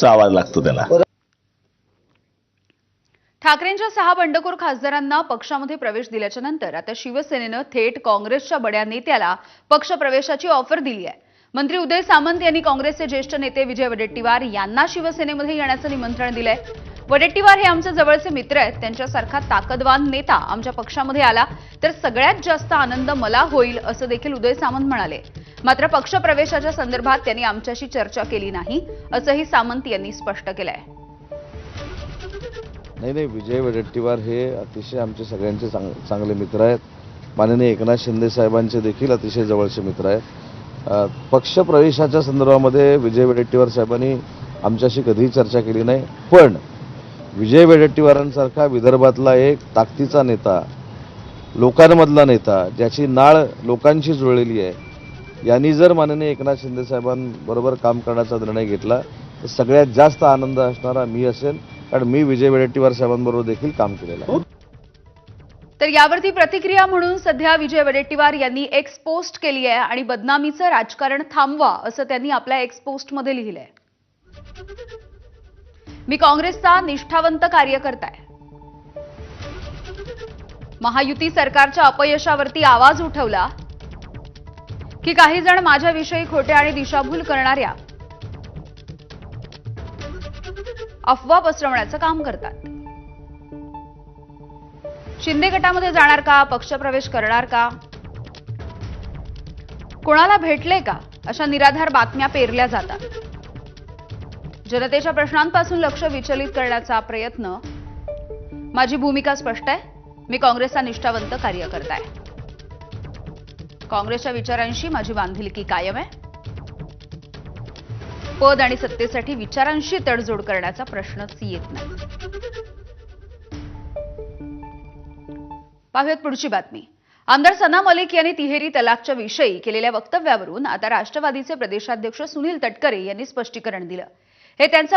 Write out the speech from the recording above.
आवाज लागतो त्याला। ठाकरेंच्या 6 बंडखोर खासदारांना पक्षामध्ये प्रवेश दिल्याच्या नंतर आता शिवसेनेनं थेट काँग्रेसच्या बड्या नेत्याला पक्ष प्रवेशाची ऑफर दिली आहे। मंत्री उदय सामंत यांनी काँग्रेसचे ज्येष्ठ नेते विजय वडेट्टीवार यांना शिवसेनेमध्ये येण्याचं निमंत्रण दिलंय। वडेट्टीवार हे आमचे जवळचे मित्र आहेत, त्यांच्यासारखा ताकदवान नेता आमच्या पक्षामध्ये आला तर सगळ्यात जास्त आनंद मला होईल असं देखील उदय सामंत म्हणाले। मात्र पक्ष प्रवेशाच्या संदर्भात त्यांनी आमच्याशी चर्चा केली नाही असंही सामंत यांनी स्पष्ट केलंय। नाही, विजय वडेट्टीवार हे अतिशय आमचे सगळ्यांचे चांगले मित्र आहेत। माननीय एकनाथ शिंदे साहेबांचे देखील अतिशय जवळचे मित्र आहेत। पक्ष प्रवेशाच्या संदर्भामध्ये विजय वडेट्टीवार साहेबांनी आमच्याशी कधीही चर्चा केली नाही, पण विजय वडेट्टीवारांसारखा विदर्भातला एक ताकदीचा नेता, लोकांमधला नेता, ज्याची नाळ लोकांशी जुळलेली आहे, यांनी जर माननीय एकनाथ शिंदे साहेबांबरोबर काम करण्याचा निर्णय घेतला तर सगळ्यात जास्त आनंद असणारा मी असेल, कारण मी विजय वडेट्टीवार साहेबांबरोबर देखील काम केलेलं आहे। तर यावरती प्रतिक्रिया म्हणून सध्या विजय वडेट्टीवार यांनी एक्स पोस्ट केली आहे आणि बदनामीचं राजकारण थांबवा असं त्यांनी आपल्या एक्स पोस्टमध्ये लिहिलंय। मी काँग्रेसचा निष्ठावंत कार्यकर्ता आहे। महायुती सरकारच्या अपयशावरती आवाज उठवला की काही जण माझ्याविषयी खोटे आणि दिशाभूल करणाऱ्या अफवा पसरवण्याचं काम करतात। शिंदे गटामध्ये जाणार का, पक्षप्रवेश करणार का, कोणाला भेटले का, अशा निराधार बातम्या पेरल्या जातात। जनतेच्या प्रश्नांपासून लक्ष विचलित करण्याचा प्रयत्न। माझी भूमिका स्पष्ट आहे, मी काँग्रेसचा निष्ठावंत कार्यकर्ता आहे। काँग्रेसच्या विचारांशी माझी बांधिलकी कायम आहे। पद आणि सत्तेसाठी विचारांशी तडजोड करण्याचा प्रश्नच येत नाही। पाहूयात पुढची बातमी। आमदार सना मलिक यांनी तिहेरी तलाकच्या विषयी केलेल्या वक्तव्यावरून आता राष्ट्रवादीचे प्रदेशाध्यक्ष सुनील तटकरे यांनी स्पष्टीकरण दिलं। हे त्यांचं